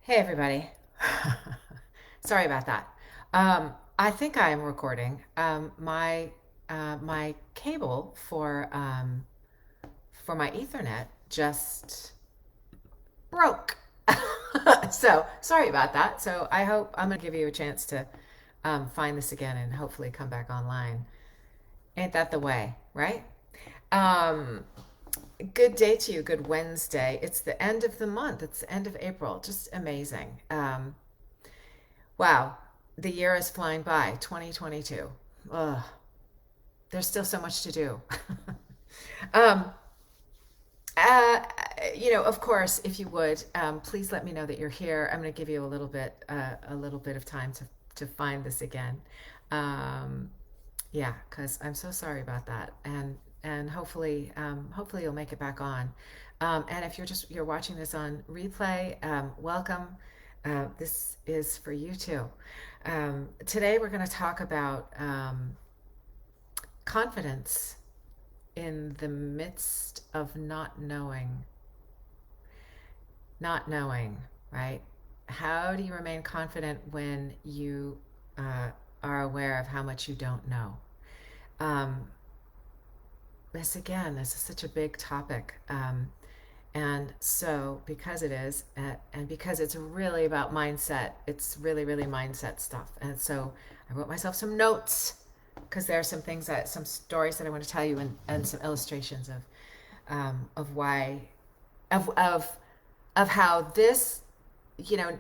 Hey everybody. Sorry about that. I think I am recording. My cable for my Ethernet just broke. So sorry about that. So I hope I'm gonna give you a chance to find this again and hopefully come back online. Ain't that the way, right? Um, Good day to you. Good Wednesday. It's the end of the month. It's the end of April. Just amazing. Wow, the year is flying by, 2022. Ugh, there's still so much to do. um, uh, of course, if you would, please let me know that you're here. I'm going to give you a little bit of time to find this again. Um, yeah, because I'm so sorry about that, and hopefully you'll make it back on. And if you're watching this on replay, welcome. This is for you too. Today we're going to talk about confidence in the midst of not knowing, right? How do you remain confident when you are aware of how much you don't know? Um, this is such a big topic. And so, because it is, and because it's really about mindset, it's really, really mindset stuff. And so, I wrote myself some notes because there are some stories that I want to tell you, and some illustrations of why, of how this, you know,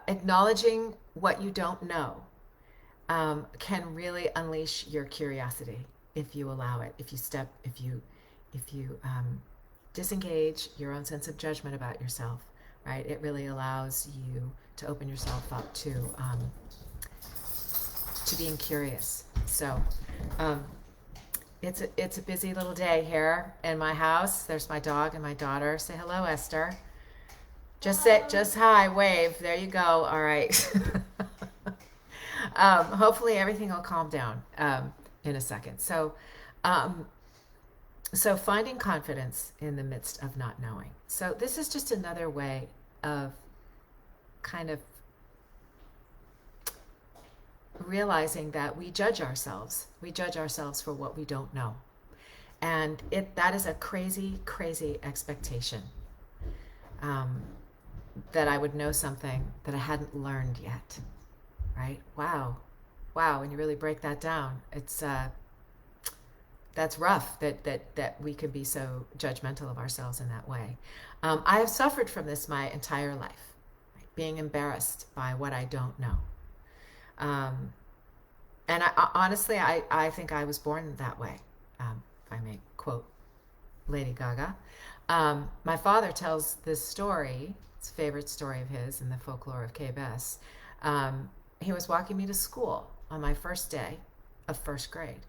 acknowledging what you don't know can really unleash your curiosity if you allow it. If you disengage your own sense of judgment about yourself, right? It really allows you to open yourself up to being curious. So, um, it's a busy little day here in my house. There's my dog and my daughter. Say hello, Esther. Just hi, wave. There you go. All right. Hopefully everything will calm down in a second. Um, so finding confidence in the midst of not knowing. So this is just another way of kind of realizing that we judge ourselves. We judge ourselves for what we don't know. And that is a crazy, crazy expectation. Um, that I would know something that I hadn't learned yet. Right? Wow. When you really break that down, it's that's rough that we can be so judgmental of ourselves in that way. I have suffered from this my entire life, right? Being embarrassed by what I don't know. Um, and honestly, I think I was born that way, if I may quote Lady Gaga. My father tells this story, it's a favorite story of his in the folklore of Kay Bess. He was walking me to school on my first day of first grade.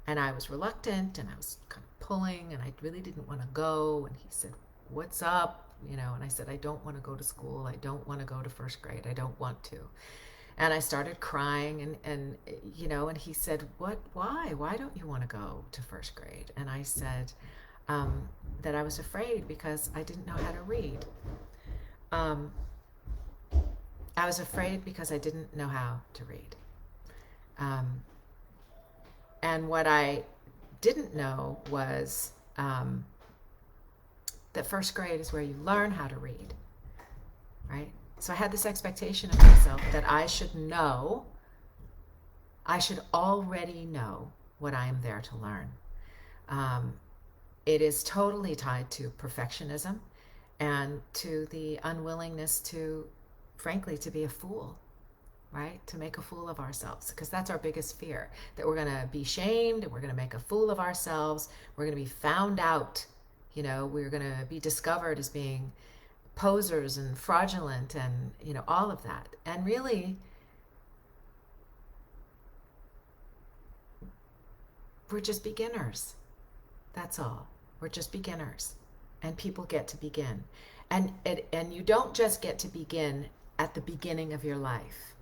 And I was reluctant and I was kind of pulling and I really didn't want to go. And he said, "What's up?" And I said, "I don't want to go to school. I don't want to go to first grade. I don't want to." And I started crying and he said, Why don't you want to go to first grade? And I said, that I was afraid because I didn't know how to read. Um, I was afraid because I didn't know how to read. Um, and what I didn't know was that first grade is where you learn how to read, right? So I had this expectation of myself that I should already know what I am there to learn. Um, it is totally tied to perfectionism and to the unwillingness to, frankly, to be a fool, right? To make a fool of ourselves, because that's our biggest fear, that we're going to be shamed and we're going to make a fool of ourselves. We're going to be found out. We're going to be discovered as being posers and fraudulent and, all of that. And really, we're just beginners. That's all. We're just beginners. And people get to begin. And you don't just get to begin at the beginning of your life.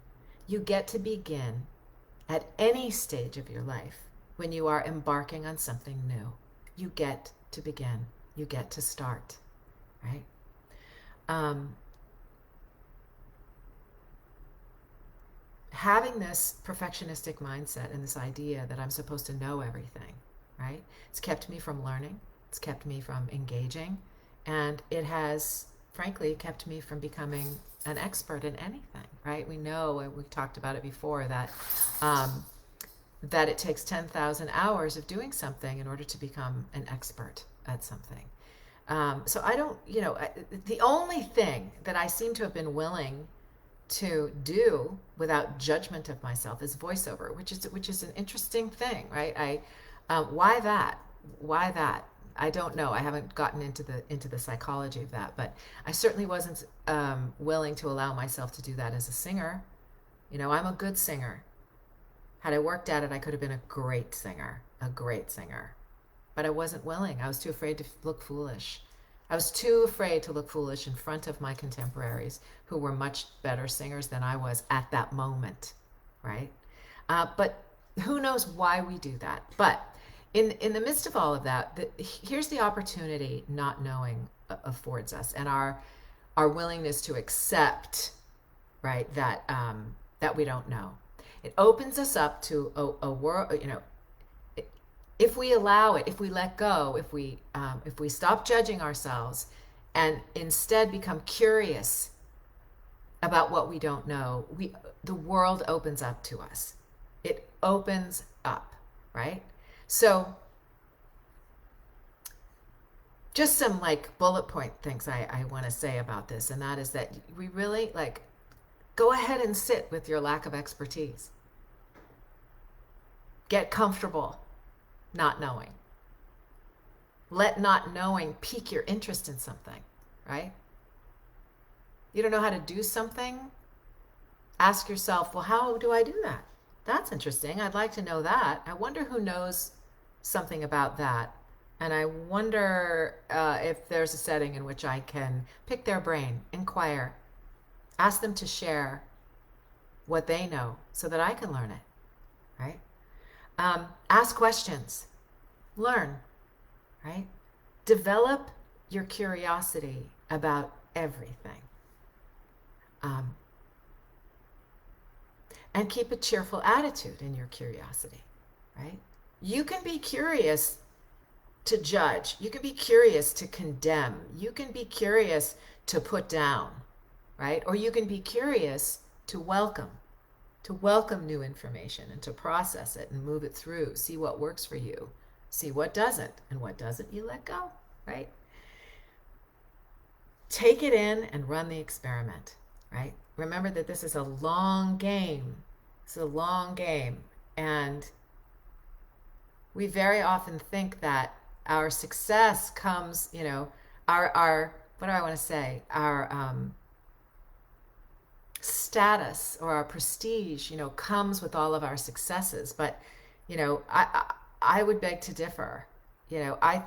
You get to begin at any stage of your life when you are embarking on something new. You get to begin. You get to start, right? Um, having this perfectionistic mindset and this idea that I'm supposed to know everything, right? It's kept me from learning. It's kept me from engaging. And it has, frankly, kept me from becoming an expert in anything, right? We know, and we've talked about it before, um, that it takes 10,000 hours of doing something in order to become an expert at something. So I don't, the only thing that I seem to have been willing to do without judgment of myself is voiceover, which is an interesting thing, right? Why that? Why that? I don't know. I haven't gotten into the psychology of that, but I certainly wasn't willing to allow myself to do that as a singer. I'm a good singer. Had I worked at it, I could have been a great singer, a great singer. But I wasn't willing. I was too afraid to look foolish. I was too afraid to look foolish in front of my contemporaries who were much better singers than I was at that moment, right? But who knows why we do that? But in the midst of all of that, here's the opportunity not knowing affords us, and our willingness to accept, right, that we don't know. It opens us up to a world, if we allow it, if we let go, if we stop judging ourselves and instead become curious about what we don't know, the world opens up to us. It opens up, right? So just some like bullet point things I want to say about this, and that is that we really go ahead and sit with your lack of expertise. Get comfortable not knowing. Let not knowing pique your interest in something, right? You don't know how to do something? Ask yourself, well, how do I do that? That's interesting. I'd like to know that. I wonder who knows something about that. And I wonder if there's a setting in which I can pick their brain, inquire, ask them to share what they know so that I can learn it, right? Ask questions, learn, right? Develop your curiosity about everything. And keep a cheerful attitude in your curiosity, right? You can be curious to judge. You can be curious to condemn. You can be curious to put down, right? Or you can be curious to welcome new information and to process it and move it through, see what works for you, see what doesn't, and what doesn't you let go, right? Take it in and run the experiment, right? Remember that this is a long game. It's a long game. And we very often think that our success comes, our what do I want to say? Our status or our prestige, comes with all of our successes. But, I would beg to differ. I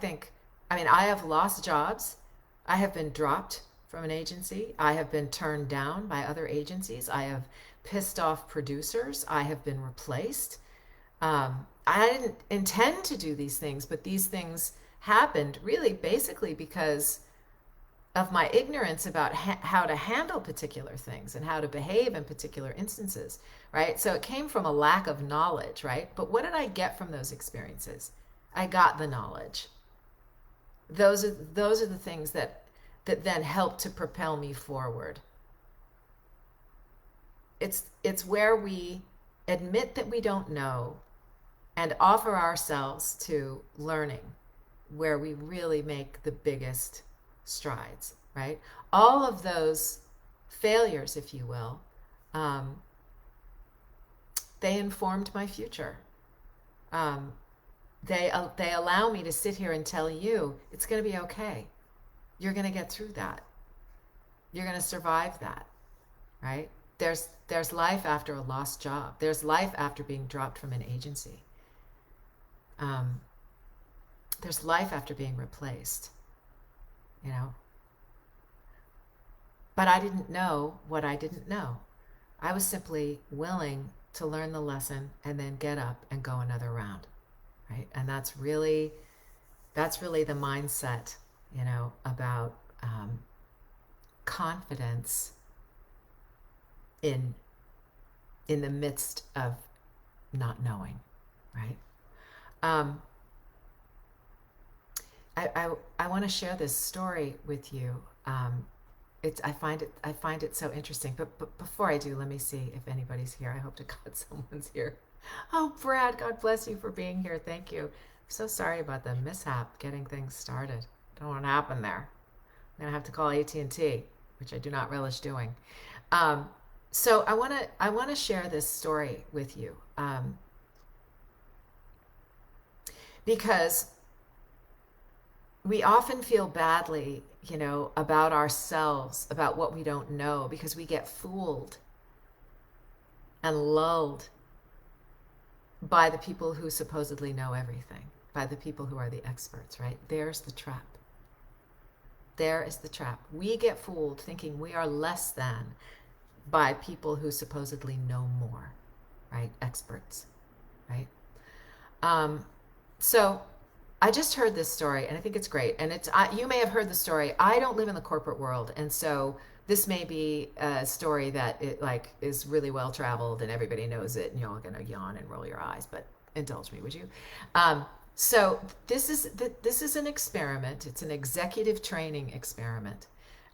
have lost jobs. I have been dropped from an agency. I have been turned down by other agencies. I have pissed off producers. I have been replaced. I didn't intend to do these things, but these things happened really basically because of my ignorance about how to handle particular things and how to behave in particular instances, right? So it came from a lack of knowledge, right? But what did I get from those experiences? I got the knowledge. Those are the things that then help to propel me forward. It's where we admit that we don't know and offer ourselves to learning where we really make the biggest strides, right? All of those failures, if you will, they informed my future. They allow me to sit here and tell you it's going to be okay. You're going to get through that. You're going to survive that, right? There's life after a lost job. There's life after being dropped from an agency. There's life after being replaced, But I didn't know what I didn't know. I was simply willing to learn the lesson and then get up and go another round, right? And that's really the mindset, about confidence in in the midst of not knowing, right? Um, I want to share this story with you. I find it so interesting. But before I do, let me see if anybody's here. I hope to God someone's here. Oh, Brad, God bless you for being here. Thank you. So sorry about the mishap getting things started. Don't know what happened there. I'm gonna have to call AT&T, which I do not relish doing. Um, so I wanna share this story with you because we often feel badly, you know, about ourselves, about what we don't know, because we get fooled and lulled by the people who supposedly know everything, by the people who are the experts, right? There's the trap. There is the trap. We get fooled thinking we are less than by people who supposedly know more, right? Experts, right? Um, so I just heard this story, and I think it's great. And you may have heard the story. I don't live in the corporate world, and so this may be a story that it like is really well traveled, and everybody knows it, and you're all gonna yawn and roll your eyes. But indulge me, would you? So this is an experiment. It's an executive training experiment.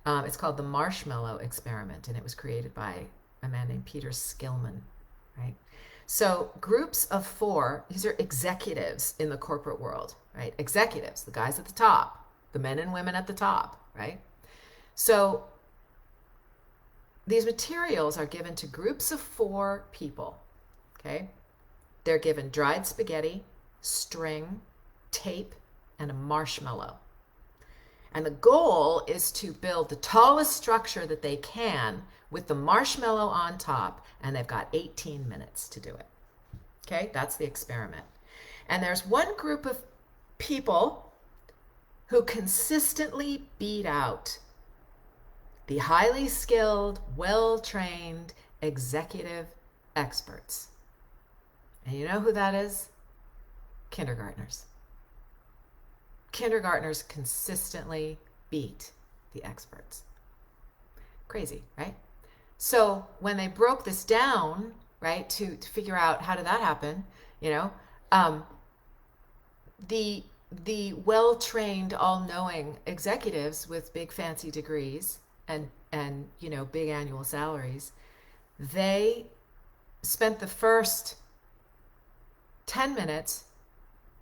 It's called the Marshmallow Experiment, and it was created by a man named Peter Skillman, right? So groups of four, these are executives in the corporate world, right? Executives, the guys at the top, the men and women at the top, right? So these materials are given to groups of four people, okay? They're given dried spaghetti, string, tape, and a marshmallow. And the goal is to build the tallest structure that they can with the marshmallow on top, and they've got 18 minutes to do it. Okay, that's the experiment. And there's one group of people who consistently beat out the highly skilled, well-trained executive experts. And you know who that is? Kindergartners. Kindergartners consistently beat the experts. Crazy, right? So when they broke this down, right, to figure out how did that happen, you know, the well-trained, all-knowing executives with big fancy degrees and you know, big annual salaries, they spent the first 10 minutes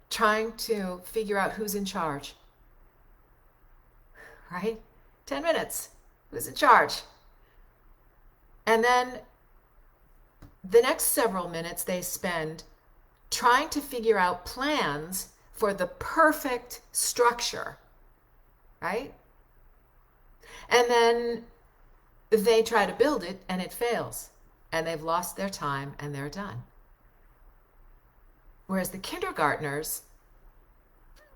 trying to figure out who's in charge, right? 10 minutes, who's in charge? And then the next several minutes they spend trying to figure out plans for the perfect structure, right? And then they try to build it and it fails, and they've lost their time and they're done. Whereas the kindergartners,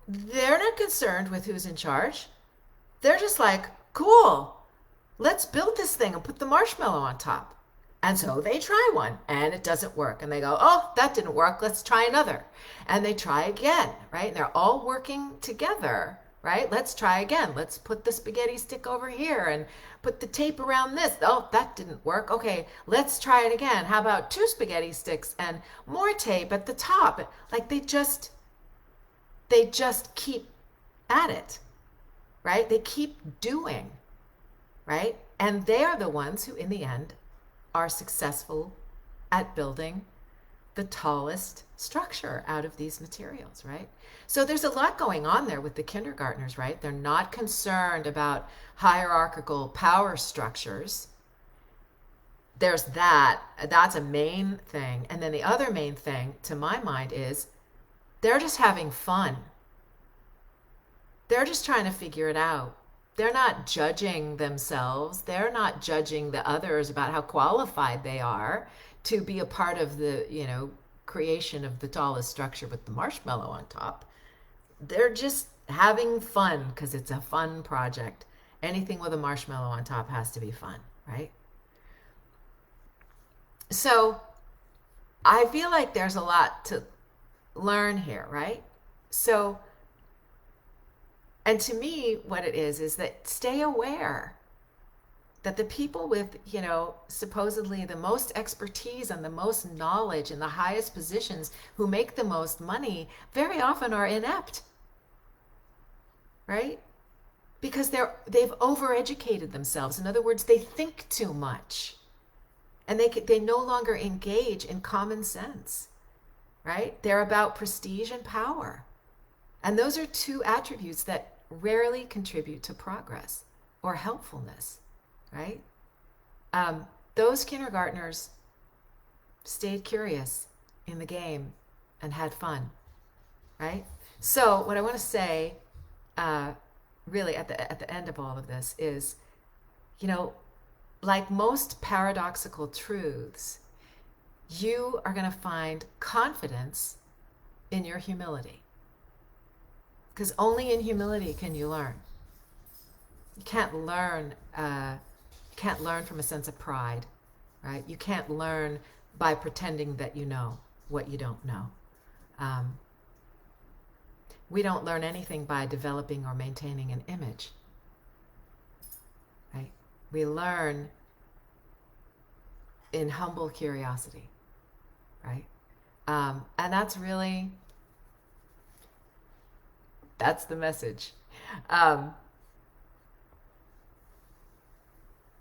they're not concerned with who's in charge. They're just like, cool, let's build this thing and put the marshmallow on top. And so they try one and it doesn't work. And they go, oh, that didn't work. Let's try another. And they try again, right? And they're all working together, right? Let's try again. Let's put the spaghetti stick over here and put the tape around this. Oh, that didn't work. Okay, let's try it again. How about 2 spaghetti sticks and more tape at the top? Like they just keep at it, right? They keep doing, right? And they are the ones who, in the end, are successful at building the tallest structure out of these materials, right? So there's a lot going on there with the kindergartners, right? They're not concerned about hierarchical power structures. There's that. That's a main thing. And then the other main thing, to my mind, is they're just having fun. They're just trying to figure it out. They're not judging themselves. They're not judging the others about how qualified they are to be a part of the, you know, creation of the tallest structure with the marshmallow on top. They're just having fun because it's a fun project. Anything with a marshmallow on top has to be fun, right? So I feel like there's a lot to learn here, right? So, and to me, what it is that stay aware. that the people with, supposedly the most expertise and the most knowledge in the highest positions who make the most money very often are inept, right? Because they've overeducated themselves. In other words, they think too much, and they no longer engage in common sense, right? They're about prestige and power. And those are two attributes that rarely contribute to progress or helpfulness, right? Those kindergartners stayed curious in the game and had fun, right? So what I want to say, really at the end of all of this is, like most paradoxical truths, you are going to find confidence in your humility. Because only in humility can you learn. You can't learn from a sense of pride, right? You can't learn by pretending that you know what you don't know. We don't learn anything by developing or maintaining an image, right? We learn in humble curiosity, right? And that's the message.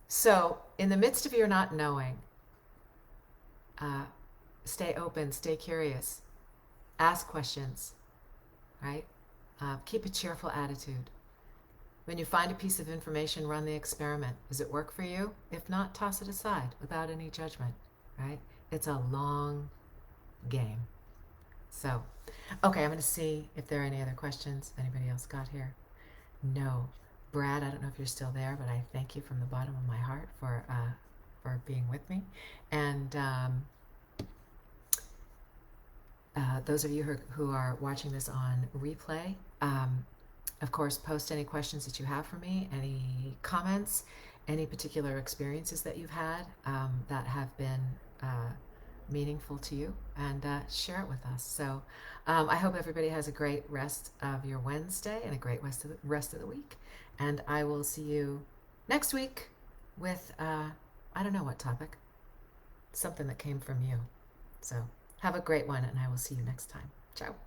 So in the midst of your not knowing, stay open, stay curious, ask questions, right? Keep a cheerful attitude. When you find a piece of information, run the experiment. Does it work for you? If not, toss it aside without any judgment, right? It's a long game. So, okay, I'm going to see if there are any other questions anybody else got here. No. Brad, I don't know if you're still there, but I thank you from the bottom of my heart for being with me. And those of you who are watching this on replay, of course, post any questions that you have for me, any comments, any particular experiences that you've had that have been meaningful to you, and share it with us. So I hope everybody has a great rest of your Wednesday and a great rest of the week. And I will see you next week with, I don't know what topic, something that came from you. So have a great one, and I will see you next time. Ciao.